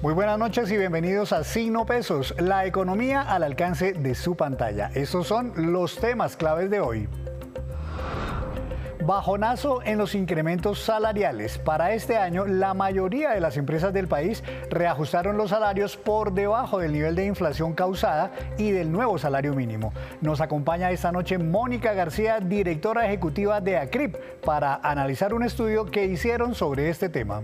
Muy buenas noches y bienvenidos a Signo Pesos, la economía al alcance de su pantalla. Estos son los temas claves de hoy. Bajonazo en los incrementos salariales. Para este año, la mayoría de las empresas del país reajustaron los salarios por debajo del nivel de inflación causada y del nuevo salario mínimo. Nos acompaña esta noche Mónica García, directora ejecutiva de ACRIP, para analizar un estudio que hicieron sobre este tema.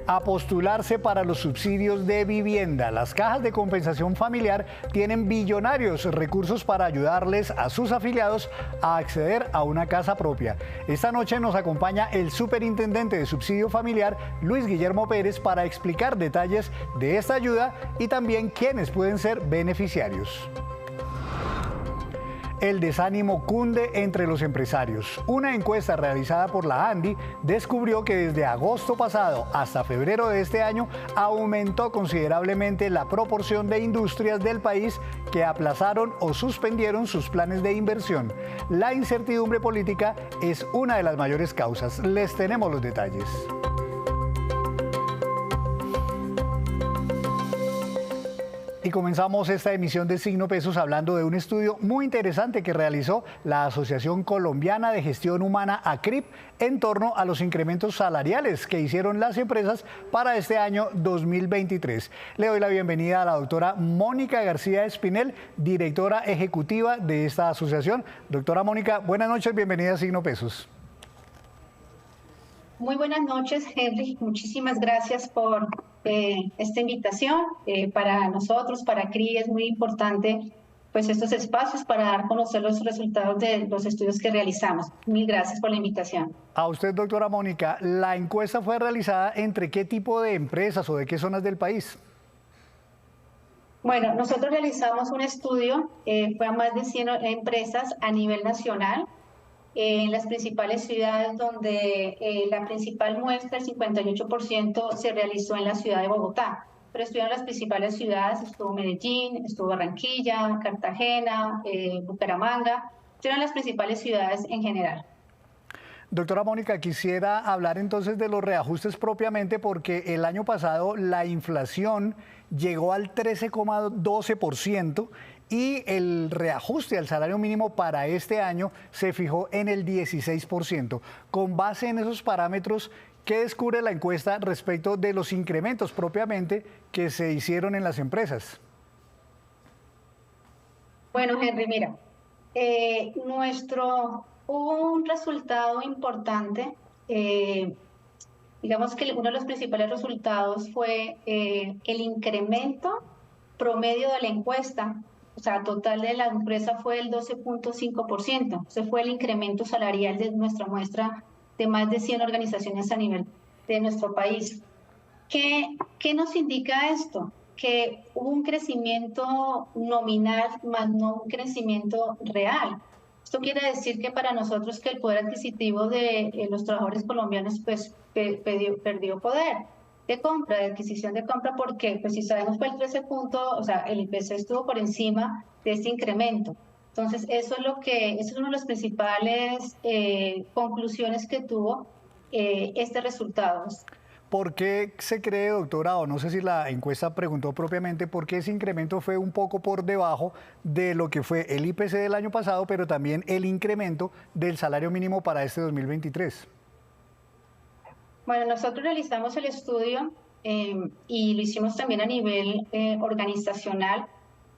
A postularse para los subsidios de vivienda. Las cajas de compensación familiar tienen billonarios recursos para ayudarles a sus afiliados a acceder a una casa propia. Esta noche nos acompaña el superintendente de subsidio familiar, Luis Guillermo Pérez, para explicar detalles de esta ayuda y también quiénes pueden ser beneficiarios. El desánimo cunde entre los empresarios. Una encuesta realizada por la ANDI descubrió que desde agosto pasado hasta febrero de este año aumentó considerablemente la proporción de industrias del país que aplazaron o suspendieron sus planes de inversión. La incertidumbre política es una de las mayores causas. Les tenemos los detalles. Y comenzamos esta emisión de Signo Pesos hablando de un estudio muy interesante que realizó la Asociación Colombiana de Gestión Humana, ACRIP, en torno a los incrementos salariales que hicieron las empresas para este año 2023. Le doy la bienvenida a la doctora Mónica García Espinel, directora ejecutiva de esta asociación. Doctora Mónica, buenas noches, bienvenida a Signo Pesos. Muy buenas noches, Henry. Muchísimas gracias por esta invitación. Para nosotros, para CRI, es muy importante pues estos espacios para dar a conocer los resultados de los estudios que realizamos. Mil gracias por la invitación. A usted, doctora Mónica, ¿la encuesta fue realizada entre qué tipo de empresas o de qué zonas del país? Bueno, nosotros realizamos un estudio, fue a más de 100 empresas a nivel nacional, en las principales ciudades donde la principal muestra, el 58%, se realizó en la ciudad de Bogotá. Pero estuvieron las principales ciudades, estuvo Medellín, estuvo Barranquilla, Cartagena, Bucaramanga, estuvieron las principales ciudades en general. Doctora Mónica, quisiera hablar entonces de los reajustes propiamente porque el año pasado la inflación llegó al 13,12% y el reajuste al salario mínimo para este año se fijó en el 16%. Con base en esos parámetros, ¿qué descubre la encuesta respecto de los incrementos propiamente que se hicieron en las empresas? Bueno, Henry, mira, hubo un resultado importante. Digamos que uno de los principales resultados fue el incremento promedio de la encuesta. O sea, total de la empresa fue el 12,5%. Ese fue el incremento salarial de nuestra muestra de más de 100 organizaciones a nivel de nuestro país. ¿Qué nos indica esto? Que hubo un crecimiento nominal, más no un crecimiento real. Esto quiere decir que para nosotros que el poder adquisitivo de los trabajadores colombianos pues perdió poder de compra, de adquisición de compra. ¿Por qué? Pues si sabemos que el 13 puntos, o sea, el IPC estuvo por encima de este incremento. Entonces, eso es una de las principales conclusiones que tuvo este resultado. ¿Por qué se cree, doctora, o no sé si la encuesta preguntó propiamente, por qué ese incremento fue un poco por debajo de lo que fue el IPC del año pasado, pero también el incremento del salario mínimo para este 2023? Bueno, nosotros realizamos el estudio y lo hicimos también a nivel organizacional,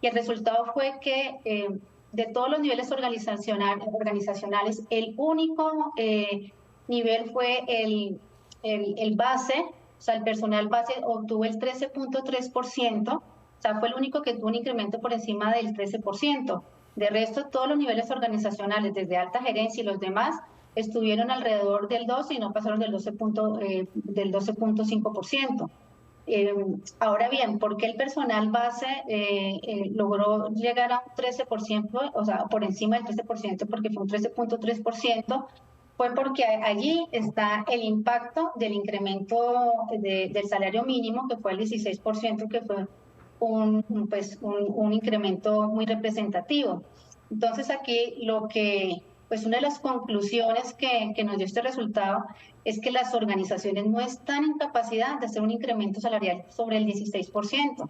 y el resultado fue que de todos los niveles organizacionales, el único nivel fue el base, o sea, el personal base obtuvo el 13,3%, o sea, fue el único que tuvo un incremento por encima del 13%. De resto, todos los niveles organizacionales, desde alta gerencia y los demás, estuvieron alrededor del 12 y no pasaron del 12,5%. Ahora bien, ¿por qué el personal base logró llegar a un 13%, o sea, por encima del 13%? Porque fue un 13,3%, fue porque allí está el impacto del incremento del salario mínimo, que fue el 16%, que fue un incremento muy representativo. Entonces aquí lo que pues una de las conclusiones que nos dio este resultado es que las organizaciones no están en capacidad de hacer un incremento salarial sobre el 16%.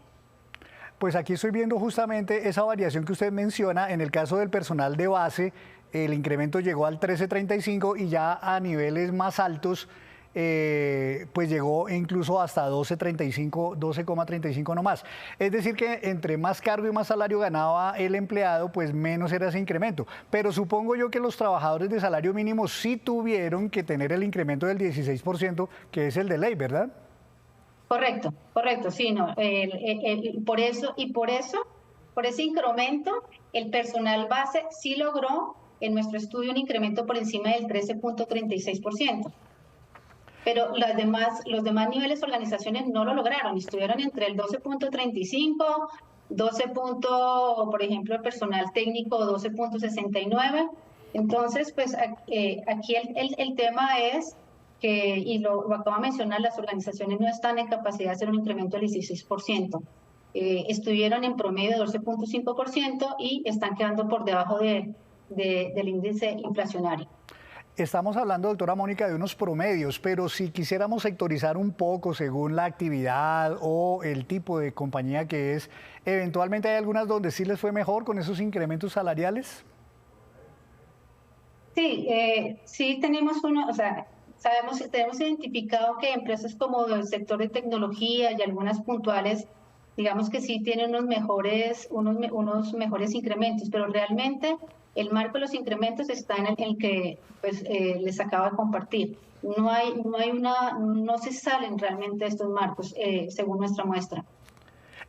Pues aquí estoy viendo justamente esa variación que usted menciona. En el caso del personal de base, el incremento llegó al 13,35 y ya a niveles más altos, pues llegó incluso hasta 12,35, 12,35 nomás. Es decir que entre más cargo y más salario ganaba el empleado, pues menos era ese incremento. Pero supongo yo que los trabajadores de salario mínimo sí tuvieron que tener el incremento del 16%, que es el de ley, ¿verdad? Correcto, correcto, sí, no. Por ese incremento, el personal base sí logró en nuestro estudio un incremento por encima del 13,36%. Pero los demás niveles organizaciones no lo lograron, estuvieron entre el 12,35, 12, por ejemplo, el personal técnico 12,69. Entonces, pues aquí el tema es que, y lo acabo de mencionar, las organizaciones no están en capacidad de hacer un incremento del 16%. Estuvieron en promedio de 12,5% y están quedando por debajo del índice inflacionario. Estamos hablando, doctora Mónica, de unos promedios, pero si quisiéramos sectorizar un poco según la actividad o el tipo de compañía que es, ¿eventualmente hay algunas donde sí les fue mejor con esos incrementos salariales? Sí, sí tenemos uno, o sea, tenemos identificado que empresas como el sector de tecnología y algunas puntuales, digamos que sí tienen unos mejores incrementos, pero realmente el marco de los incrementos está en el que pues, les acabo de compartir. No se salen realmente estos marcos según nuestra muestra.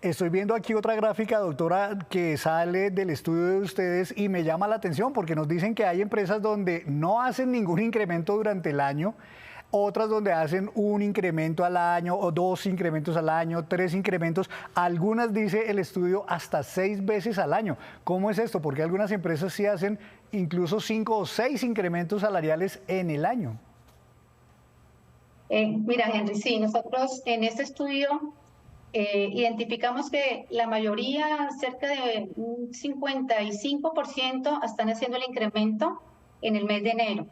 Estoy viendo aquí otra gráfica, doctora, que sale del estudio de ustedes y me llama la atención porque nos dicen que hay empresas donde no hacen ningún incremento durante el año, otras donde hacen un incremento al año o 2 incrementos al año, 3 incrementos, algunas, dice el estudio, hasta 6 veces al año. ¿Cómo es esto? Porque algunas empresas sí hacen incluso 5 o 6 incrementos salariales en el año. Mira, Henry, sí, nosotros en este estudio identificamos que la mayoría, cerca de un 55%, están haciendo el incremento en el mes de enero,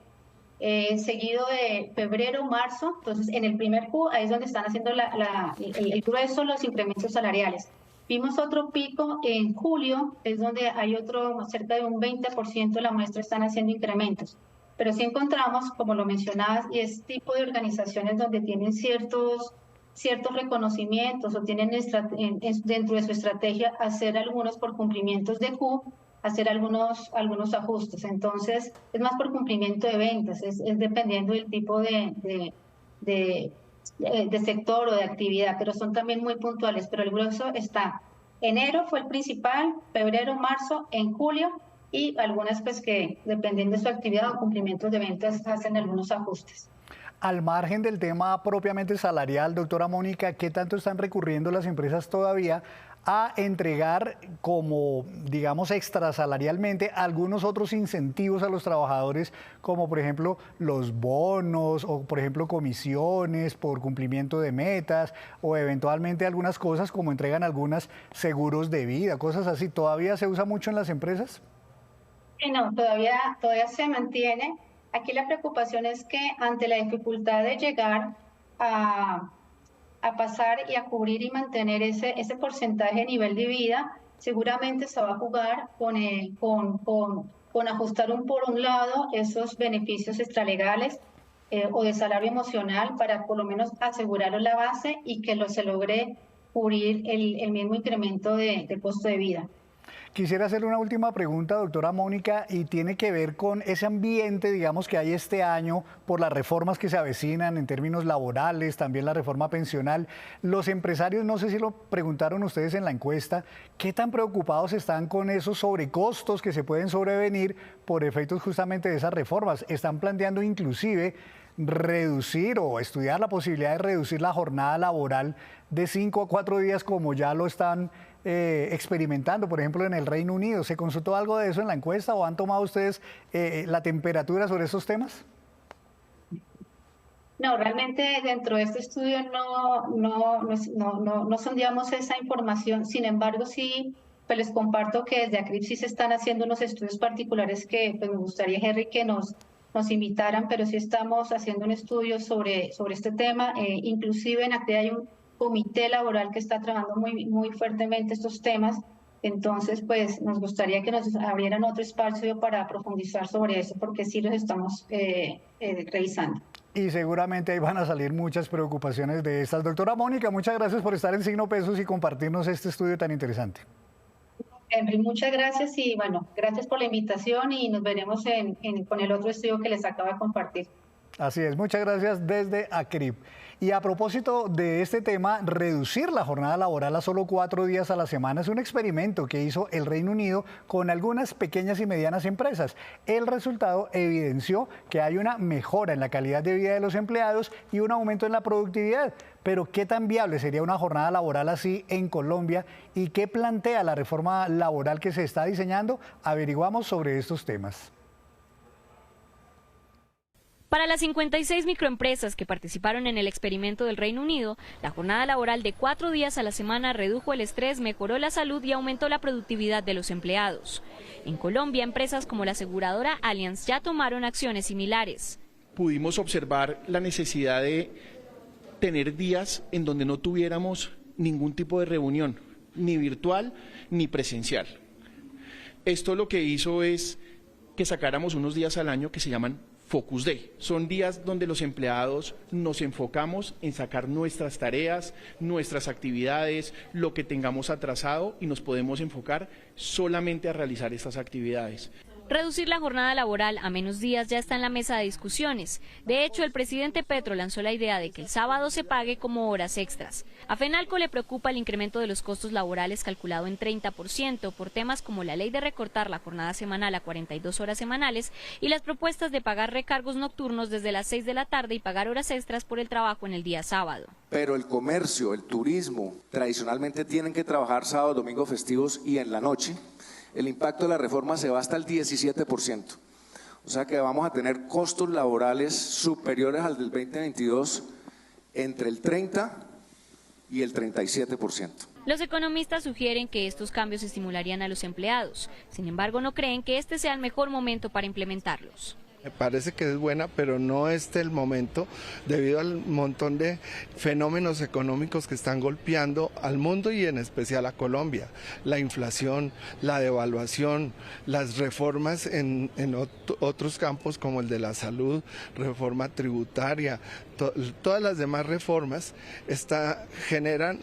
seguido de febrero, marzo. Entonces, en el primer Q, ahí es donde están haciendo el grueso, los incrementos salariales. Vimos otro pico en julio, es donde hay otro, cerca de un 20% de la muestra están haciendo incrementos. Pero sí encontramos, como lo mencionabas, y es tipo de organizaciones donde tienen ciertos reconocimientos o tienen dentro de su estrategia hacer algunos por cumplimientos de Q, hacer algunos ajustes. Entonces, es más por cumplimiento de ventas, es dependiendo del tipo de sector o de actividad, pero son también muy puntuales. Pero el grueso está, enero fue el principal, febrero, marzo, en julio, y algunas pues que dependiendo de su actividad o cumplimientos de ventas hacen algunos ajustes. Al margen del tema propiamente salarial, doctora Mónica, ¿qué tanto están recurriendo las empresas todavía a entregar como, digamos, extrasalarialmente algunos otros incentivos a los trabajadores, como por ejemplo los bonos o por ejemplo comisiones por cumplimiento de metas o eventualmente algunas cosas como entregan algunas seguros de vida, cosas así? ¿Todavía se usa mucho en las empresas? No, todavía se mantiene. Aquí la preocupación es que ante la dificultad de llegar a, a pasar y a cubrir y mantener ese porcentaje de nivel de vida, seguramente se va a jugar con ajustar por un lado esos beneficios extralegales o de salario emocional para por lo menos asegurar la base y que se logre cubrir el mismo incremento de costo de vida. Quisiera hacerle una última pregunta, doctora Mónica, y tiene que ver con ese ambiente, digamos, que hay este año por las reformas que se avecinan en términos laborales, también la reforma pensional. Los empresarios, no sé si lo preguntaron ustedes en la encuesta, ¿qué tan preocupados están con esos sobrecostos que se pueden sobrevenir por efectos justamente de esas reformas? Están planteando inclusive reducir o estudiar la posibilidad de reducir la jornada laboral de 5 a 4 días como ya lo están experimentando, por ejemplo, en el Reino Unido. ¿Se consultó algo de eso en la encuesta o han tomado ustedes la temperatura sobre esos temas? No, realmente dentro de este estudio no sondeamos esa información. Sin embargo, sí pues les comparto que desde ACRIP sí se están haciendo unos estudios particulares que pues me gustaría, Henry, que nos invitaran, pero sí estamos haciendo un estudio sobre este tema. Inclusive en ACRIP hay un comité laboral que está trabajando muy fuertemente estos temas. Entonces, pues nos gustaría que nos abrieran otro espacio para profundizar sobre eso, porque sí los estamos revisando. Y seguramente ahí van a salir muchas preocupaciones de estas. Doctora Mónica, muchas gracias por estar en Signo Pesos y compartirnos este estudio tan interesante. Henry, muchas gracias y bueno, gracias por la invitación y nos veremos con el otro estudio que les acabo de compartir. Así es, muchas gracias desde ACRIP. Y a propósito de este tema, reducir la jornada laboral a solo 4 días a la semana es un experimento que hizo el Reino Unido con algunas pequeñas y medianas empresas. El resultado evidenció que hay una mejora en la calidad de vida de los empleados y un aumento en la productividad. Pero ¿qué tan viable sería una jornada laboral así en Colombia? ¿Y qué plantea la reforma laboral que se está diseñando? Averiguamos sobre estos temas. Para las 56 microempresas que participaron en el experimento del Reino Unido, la jornada laboral de 4 días a la semana redujo el estrés, mejoró la salud y aumentó la productividad de los empleados. En Colombia, empresas como la aseguradora Allianz ya tomaron acciones similares. Pudimos observar la necesidad de tener días en donde no tuviéramos ningún tipo de reunión, ni virtual ni presencial. Esto lo que hizo es que sacáramos unos días al año que se llaman Focus Day. Son días donde los empleados nos enfocamos en sacar nuestras tareas, nuestras actividades, lo que tengamos atrasado y nos podemos enfocar solamente a realizar estas actividades. Reducir la jornada laboral a menos días ya está en la mesa de discusiones. De hecho, el presidente Petro lanzó la idea de que el sábado se pague como horas extras. A FENALCO le preocupa el incremento de los costos laborales calculado en 30% por temas como la ley de recortar la jornada semanal a 42 horas semanales y las propuestas de pagar recargos nocturnos desde las 6 de la tarde y pagar horas extras por el trabajo en el día sábado. Pero el comercio, el turismo, tradicionalmente tienen que trabajar sábado, domingo, festivos y en la noche. El impacto de la reforma se va hasta el 17%. O sea que vamos a tener costos laborales superiores al del 2022 entre el 30 y el 37%. Los economistas sugieren que estos cambios estimularían a los empleados. Sin embargo, no creen que este sea el mejor momento para implementarlos. Me parece que es buena, pero no es el momento debido al montón de fenómenos económicos que están golpeando al mundo y en especial a Colombia. La inflación, la devaluación, las reformas en otros campos como el de la salud, reforma tributaria, todas las demás reformas generan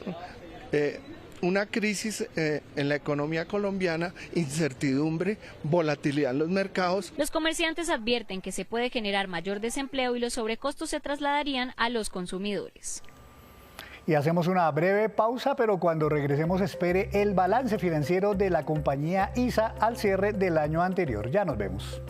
una crisis en la economía colombiana, incertidumbre, volatilidad en los mercados. Los comerciantes advierten que se puede generar mayor desempleo y los sobrecostos se trasladarían a los consumidores. Y hacemos una breve pausa, pero cuando regresemos espere el balance financiero de la compañía ISA al cierre del año anterior. Ya nos vemos.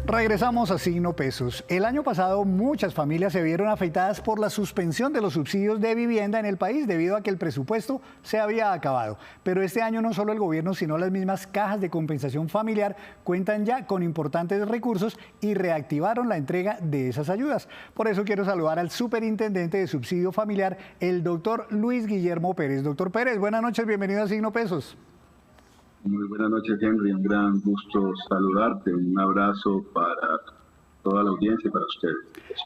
Regresamos a Signo Pesos. El año pasado muchas familias se vieron afectadas por la suspensión de los subsidios de vivienda en el país debido a que el presupuesto se había acabado. Pero este año no solo el gobierno, sino las mismas cajas de compensación familiar cuentan ya con importantes recursos y reactivaron la entrega de esas ayudas. Por eso quiero saludar al superintendente de subsidio familiar, el doctor Luis Guillermo Pérez. Doctor Pérez, buenas noches, bienvenido a Signo Pesos. Muy buenas noches, Henry. Un gran gusto saludarte. Un abrazo para toda la audiencia y para ustedes.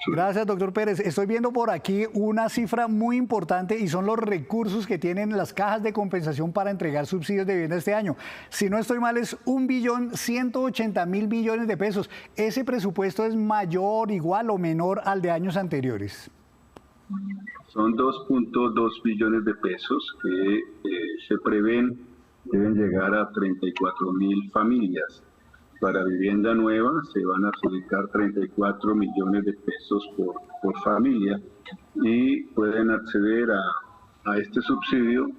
Gracias, doctor Pérez. Estoy viendo por aquí una cifra muy importante y son los recursos que tienen las cajas de compensación para entregar subsidios de vivienda este año. Si no estoy mal, es 1.180.000 millones de pesos. ¿Ese presupuesto es mayor, igual o menor al de años anteriores? Son 2.2 billones de pesos que se prevén deben llegar a 34.000 familias. Para vivienda nueva se van a adjudicar 34 millones de pesos por familia y pueden acceder a este subsidio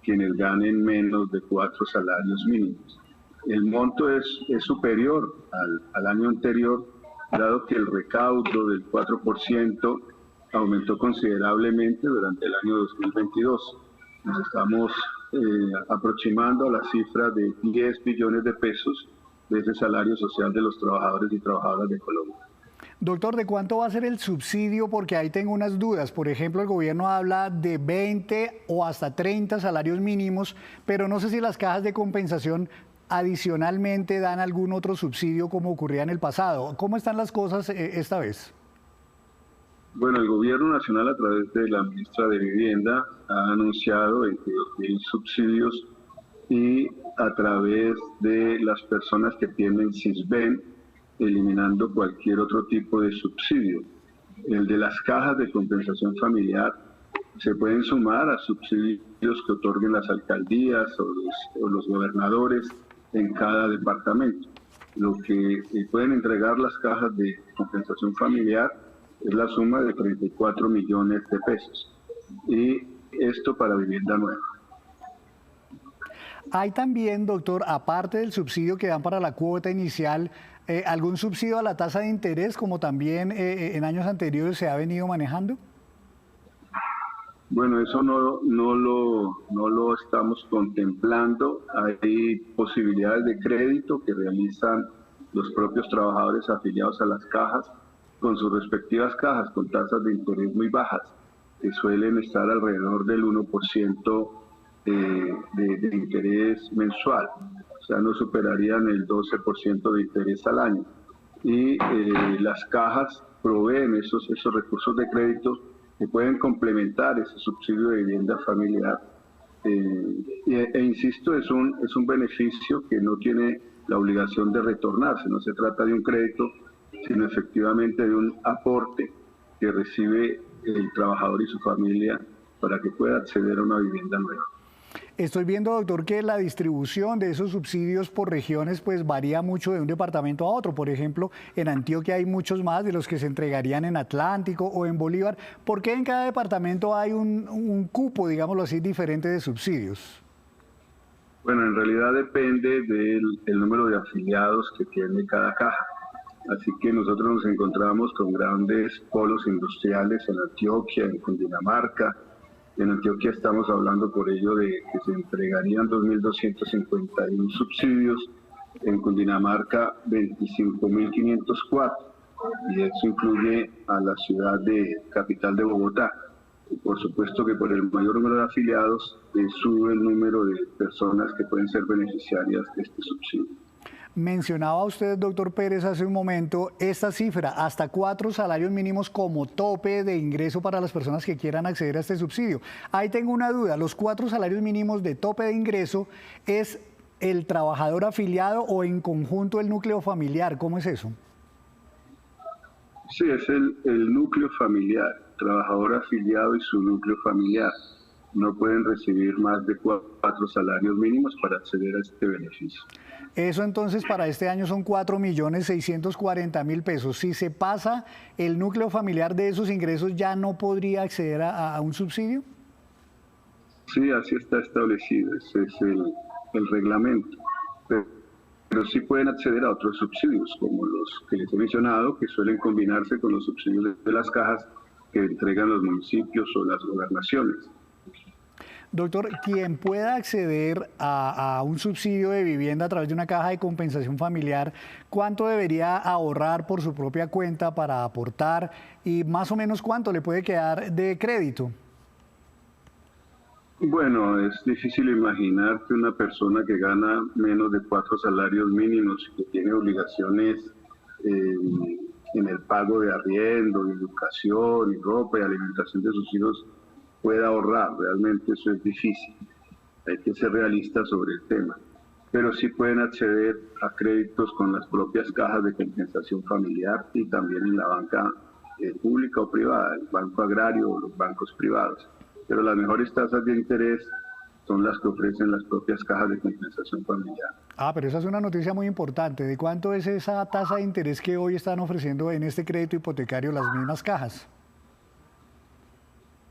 quienes ganen menos de 4 salarios mínimos. El monto es superior al año anterior, dado que el recaudo del 4% aumentó considerablemente durante el año 2022. Nos estamos aproximando a la cifra de 10 billones de pesos de ese salario social de los trabajadores y trabajadoras de Colombia. Doctor, ¿de cuánto va a ser el subsidio? Porque ahí tengo unas dudas. Por ejemplo, el gobierno habla de 20 o hasta 30 salarios mínimos, pero no sé si las cajas de compensación adicionalmente dan algún otro subsidio como ocurría en el pasado. ¿Cómo están las cosas esta vez? Bueno, el Gobierno Nacional, a través de la ministra de Vivienda, ha anunciado 22.000 subsidios y a través de las personas que tienen SISBEN, eliminando cualquier otro tipo de subsidio. El de las cajas de compensación familiar se pueden sumar a subsidios que otorguen las alcaldías o los gobernadores en cada departamento. Lo que pueden entregar las cajas de compensación familiar es la suma de 34 millones de pesos. Y esto para vivienda nueva. Hay también, doctor, aparte del subsidio que dan para la cuota inicial, ¿algún subsidio a la tasa de interés como también en años anteriores se ha venido manejando? Bueno, eso no lo estamos contemplando. Hay posibilidades de crédito que realizan los propios trabajadores afiliados a las cajas con sus respectivas cajas con tasas de interés muy bajas, que suelen estar alrededor del 1% de interés mensual. O sea, no superarían el 12% de interés al año. Y las cajas proveen esos recursos de crédito que pueden complementar ese subsidio de vivienda familiar. Insisto, es un beneficio que no tiene la obligación de retornarse, no se trata de un crédito, sino efectivamente de un aporte que recibe el trabajador y su familia para que pueda acceder a una vivienda nueva. Estoy viendo, doctor, que la distribución de esos subsidios por regiones pues varía mucho de un departamento a otro. Por ejemplo, en Antioquia hay muchos más de los que se entregarían en Atlántico o en Bolívar. ¿Por qué en cada departamento hay un cupo, digámoslo así, diferente de subsidios? Bueno, en realidad depende del número de afiliados que tiene cada caja. Así que nosotros nos encontramos con grandes polos industriales en Antioquia, en Cundinamarca. En Antioquia estamos hablando por ello de que se entregarían 2.251 subsidios, en Cundinamarca 25.504, y eso incluye a la ciudad capital de Bogotá. Y por supuesto que por el mayor número de afiliados sube el número de personas que pueden ser beneficiarias de este subsidio. Mencionaba usted, doctor Pérez, hace un momento esta cifra, hasta 4 salarios mínimos como tope de ingreso para las personas que quieran acceder a este subsidio. Ahí tengo una duda, ¿los 4 salarios mínimos de tope de ingreso es el trabajador afiliado o en conjunto el núcleo familiar? ¿Cómo es eso? Sí, es el núcleo familiar, trabajador afiliado y su núcleo familiar. No pueden recibir más de 4 salarios mínimos para acceder a este beneficio. Eso entonces para este año son 4.640.000 pesos. Si se pasa el núcleo familiar de esos ingresos, ¿ya no podría acceder a un subsidio? Sí, así está establecido, ese es el reglamento. Pero sí pueden acceder a otros subsidios, como los que les he mencionado, que suelen combinarse con los subsidios de las cajas que entregan los municipios o las gobernaciones. Doctor, quien pueda acceder a un subsidio de vivienda a través de una caja de compensación familiar, ¿cuánto debería ahorrar por su propia cuenta para aportar y más o menos cuánto le puede quedar de crédito? Bueno, es difícil imaginar que una persona que gana menos de 4 salarios mínimos y que tiene obligaciones en el pago de arriendo, de educación, y ropa y alimentación de sus hijos pueda ahorrar. Realmente eso es difícil. Hay que ser realistas sobre el tema. Pero sí pueden acceder a créditos con las propias cajas de compensación familiar y también en la banca pública o privada, el banco agrario o los bancos privados. Pero las mejores tasas de interés son las que ofrecen las propias cajas de compensación familiar. Pero esa es una noticia muy importante. ¿De cuánto es esa tasa de interés que hoy están ofreciendo en este crédito hipotecario las mismas cajas?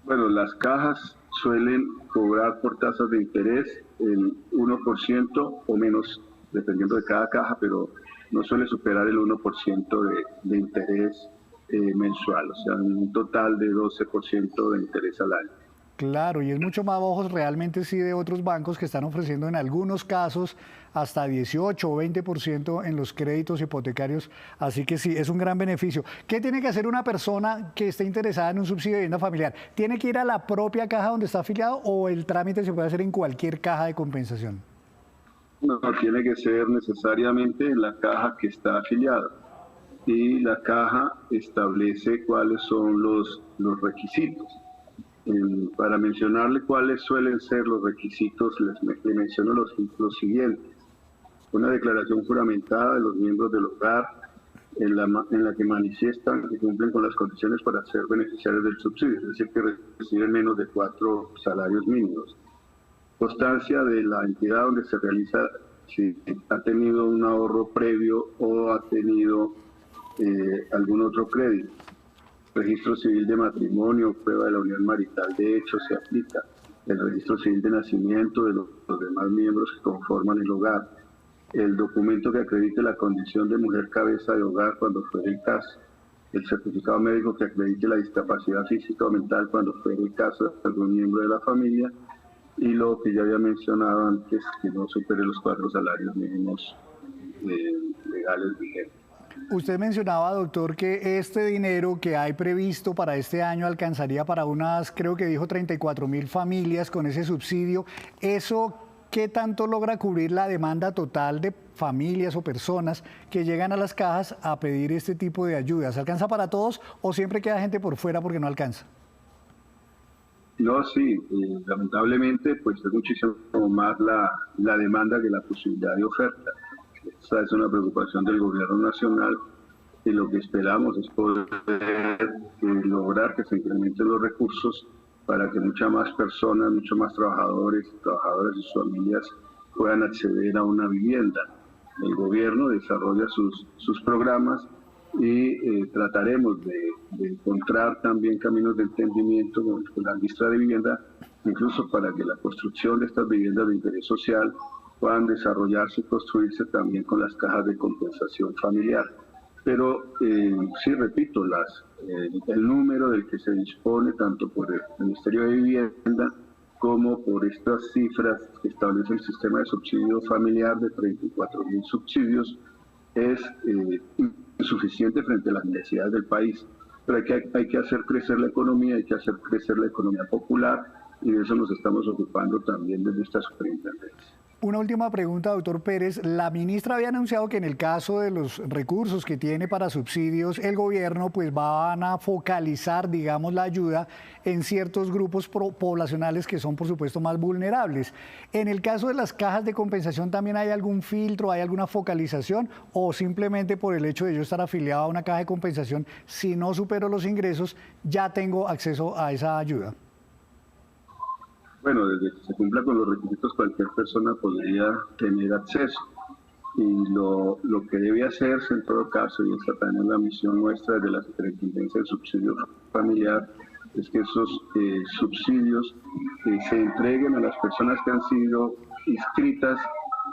Bueno, las cajas suelen cobrar por tasas de interés el 1% o menos, dependiendo de cada caja, pero no suele superar el 1% de interés mensual, o sea, un total de 12% de interés al año. Claro, y es mucho más bajo realmente sí de otros bancos que están ofreciendo en algunos casos hasta 18 o 20% en los créditos hipotecarios, así que sí, es un gran beneficio. ¿Qué tiene que hacer una persona que esté interesada en un subsidio de vivienda familiar? ¿Tiene que ir a la propia caja donde está afiliado o el trámite se puede hacer en cualquier caja de compensación? No, tiene que ser necesariamente en la caja que está afiliada. Y la caja establece cuáles son los requisitos. Para mencionarle cuáles suelen ser los requisitos, les menciono los siguientes. Una declaración juramentada de los miembros del hogar en la que manifiestan que cumplen con las condiciones para ser beneficiarios del subsidio, es decir, que reciben menos de 4 salarios mínimos. Constancia de la entidad donde se realiza, si ha tenido un ahorro previo o ha tenido algún otro crédito. Registro civil de matrimonio, prueba de la unión marital de hecho se aplica. El registro civil de nacimiento de los demás miembros que conforman el hogar. El documento que acredite la condición de mujer cabeza de hogar cuando fuera el caso. El certificado médico que acredite la discapacidad física o mental cuando fuera el caso de algún miembro de la familia. Y lo que ya había mencionado antes, que no supere los 4 salarios mínimos legales vigentes. Usted mencionaba, doctor, que este dinero que hay previsto para este año alcanzaría para unas, creo que dijo 34.000 familias con ese subsidio. ¿Eso qué tanto logra cubrir la demanda total de familias o personas que llegan a las cajas a pedir este tipo de ayudas? ¿Alcanza para todos o siempre queda gente por fuera porque no alcanza? No, sí, lamentablemente pues es muchísimo más la demanda que la posibilidad de oferta. Esa es una preocupación del gobierno nacional y lo que esperamos es poder lograr que se incrementen los recursos para que muchas más personas, muchos más trabajadores y sus familias puedan acceder a una vivienda. El gobierno desarrolla sus programas y trataremos de encontrar también caminos de entendimiento con la ministra de Vivienda, incluso para que la construcción de estas viviendas de interés social puedan desarrollarse y construirse también con las cajas de compensación familiar. Pero sí, repito, el número del que se dispone tanto por el Ministerio de Vivienda como por estas cifras que establece el sistema de subsidio familiar de 34.000 subsidios es insuficiente frente a las necesidades del país. Pero hay que hacer crecer la economía, hay que hacer crecer la economía popular y de eso nos estamos ocupando también desde esta superintendencia. Una última pregunta, doctor Pérez. La ministra había anunciado que en el caso de los recursos que tiene para subsidios, el gobierno pues van a focalizar, digamos, la ayuda en ciertos grupos poblacionales que son, por supuesto, más vulnerables. En el caso de las cajas de compensación, ¿también hay algún filtro, hay alguna focalización o simplemente por el hecho de yo estar afiliado a una caja de compensación, si no supero los ingresos, ya tengo acceso a esa ayuda? Bueno, desde que se cumpla con los requisitos, cualquier persona podría tener acceso. Y lo que debe hacerse en todo caso, y esa también es la misión nuestra desde la Superintendencia del Subsidio Familiar, es que esos subsidios se entreguen a las personas que han sido inscritas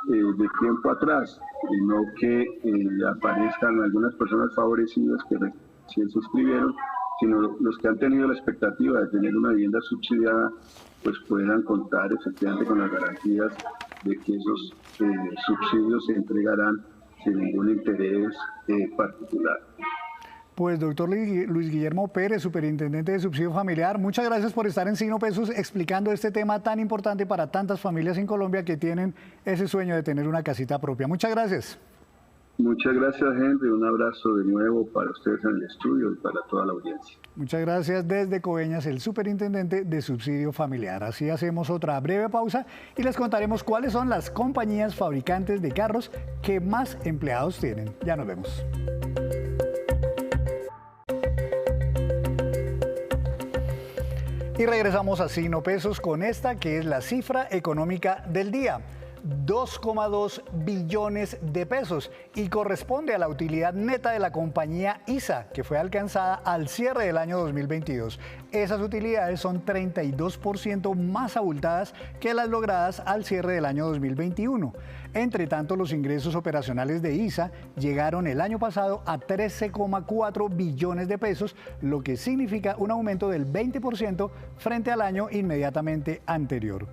de tiempo atrás, y no que aparezcan algunas personas favorecidas que recién se inscribieron, sino los que han tenido la expectativa de tener una vivienda subsidiada, pues puedan contar efectivamente con las garantías de que esos subsidios se entregarán sin ningún interés particular. Pues doctor Luis Guillermo Pérez, superintendente de Subsidio Familiar, muchas gracias por estar en Signo Pesos explicando este tema tan importante para tantas familias en Colombia que tienen ese sueño de tener una casita propia. Muchas gracias. Muchas gracias, Henry. Un abrazo de nuevo para ustedes en el estudio y para toda la audiencia. Muchas gracias. Desde Coveñas, el superintendente de Subsidio Familiar. Así hacemos otra breve pausa y les contaremos cuáles son las compañías fabricantes de carros que más empleados tienen. Ya nos vemos. Y regresamos a Signo Pesos con esta que es la cifra económica del día. 2,2 billones de pesos y corresponde a la utilidad neta de la compañía ISA, que fue alcanzada al cierre del año 2022. Esas utilidades son 32% más abultadas que las logradas al cierre del año 2021. Entre tanto, los ingresos operacionales de ISA llegaron el año pasado a 13,4 billones de pesos, lo que significa un aumento del 20% frente al año inmediatamente anterior.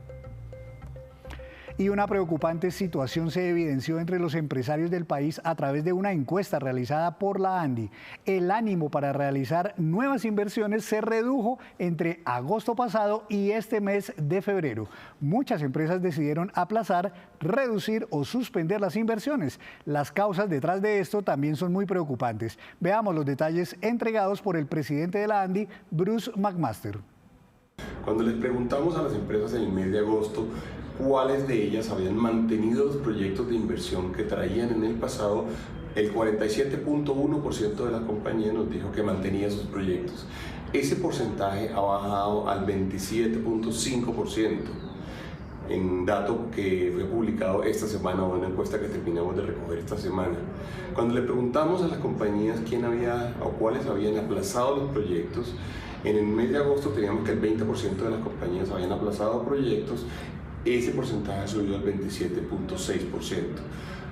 Y una preocupante situación se evidenció entre los empresarios del país a través de una encuesta realizada por la ANDI. El ánimo para realizar nuevas inversiones se redujo entre agosto pasado y este mes de febrero. Muchas empresas decidieron aplazar, reducir o suspender las inversiones. Las causas detrás de esto también son muy preocupantes. Veamos los detalles entregados por el presidente de la ANDI, Bruce McMaster. Cuando les preguntamos a las empresas en el mes de agosto cuáles de ellas habían mantenido los proyectos de inversión que traían en el pasado, el 47.1% de la compañía nos dijo que mantenía sus proyectos. Ese porcentaje ha bajado al 27.5%, en dato que fue publicado esta semana o una encuesta que terminamos de recoger esta semana. Cuando le preguntamos a las compañías quién había o cuáles habían aplazado los proyectos, en el mes de agosto teníamos que el 20% de las compañías habían aplazado proyectos. Ese porcentaje subió al 27.6%.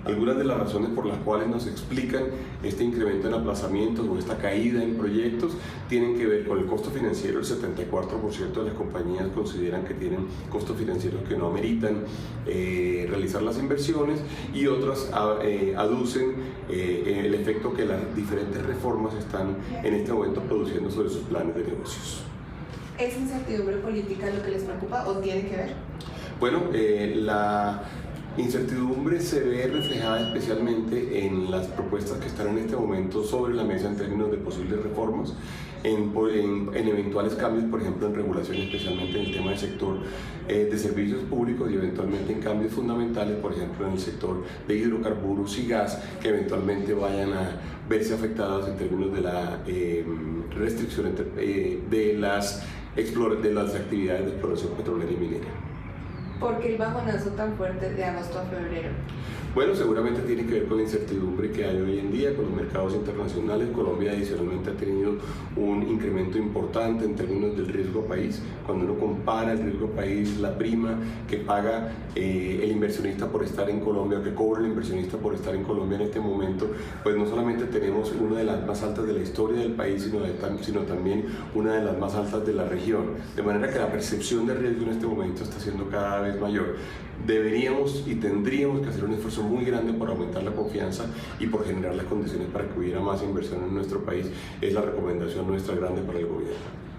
Algunas de las razones por las cuales nos explican este incremento en aplazamientos o esta caída en proyectos tienen que ver con el costo financiero. El 74% de las compañías consideran que tienen costos financieros que no ameritan realizar las inversiones, y otras aducen el efecto que las diferentes reformas están en este momento produciendo sobre sus planes de negocios. ¿Es incertidumbre política lo que les preocupa o tiene que ver? Bueno, la incertidumbre se ve reflejada especialmente en las propuestas que están en este momento sobre la mesa en términos de posibles reformas, en eventuales cambios, por ejemplo, en regulación, especialmente en el tema del sector de servicios públicos, y eventualmente en cambios fundamentales, por ejemplo, en el sector de hidrocarburos y gas, que eventualmente vayan a verse afectados en términos de la restricción de las actividades de exploración petrolera y minera. ¿Por qué el bajonazo tan fuerte de agosto a febrero? Bueno, seguramente tiene que ver con la incertidumbre que hay hoy en día con los mercados internacionales. Colombia adicionalmente ha tenido un incremento importante en términos del riesgo país. Cuando uno compara el riesgo país, la prima que paga el inversionista por estar en Colombia, o que cobra el inversionista por estar en Colombia en este momento, pues no solamente tenemos una de las más altas de la historia del país, sino también una de las más altas de la región. De manera que la percepción de riesgo en este momento está siendo cada vez mayor. Deberíamos y tendríamos que hacer un esfuerzo muy grande por aumentar la confianza y por generar las condiciones para que hubiera más inversión en nuestro país. Es la recomendación nuestra grande para el gobierno.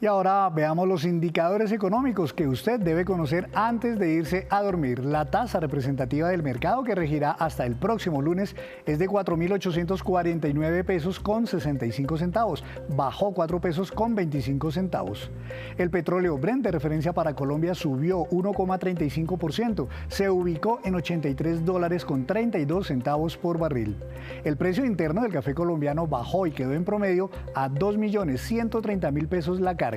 Y ahora veamos los indicadores económicos que usted debe conocer antes de irse a dormir. La tasa representativa del mercado, que regirá hasta el próximo lunes, es de 4.849 pesos con 65 centavos. Bajó 4 pesos con 25 centavos. El petróleo Brent de referencia para Colombia subió 1,35%. Se ubicó en $83 con 32 centavos por barril. El precio interno del café colombiano bajó y quedó en promedio a 2.130.000 pesos la carga.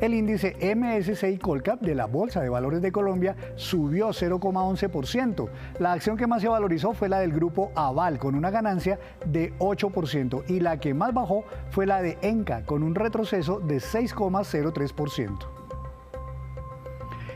El índice MSCI Colcap de la Bolsa de Valores de Colombia subió 0,11%. La acción que más se valorizó fue la del grupo Aval, con una ganancia de 8%, y la que más bajó fue la de Enca, con un retroceso de 6,03%.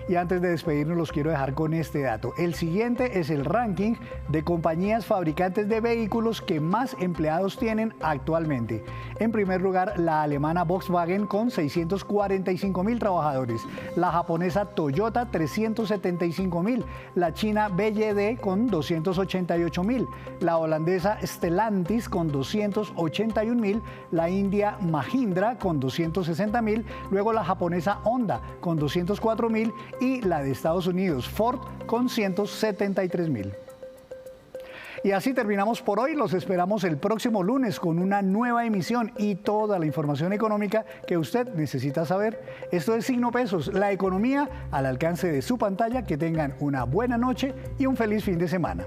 Y antes de despedirnos, los quiero dejar con este dato. El siguiente es el ranking de compañías fabricantes de vehículos que más empleados tienen actualmente. En primer lugar, la alemana Volkswagen con 645.000 trabajadores, la japonesa Toyota 375.000, la china BYD con 288.000, la holandesa Stellantis con 281.000, la india Mahindra con 260.000, luego la japonesa Honda con 204.000 y la de Estados Unidos, Ford, con 173.000. Y así terminamos por hoy. Los esperamos el próximo lunes con una nueva emisión y toda la información económica que usted necesita saber. Esto es Signo Pesos, la economía al alcance de su pantalla. Que tengan una buena noche y un feliz fin de semana.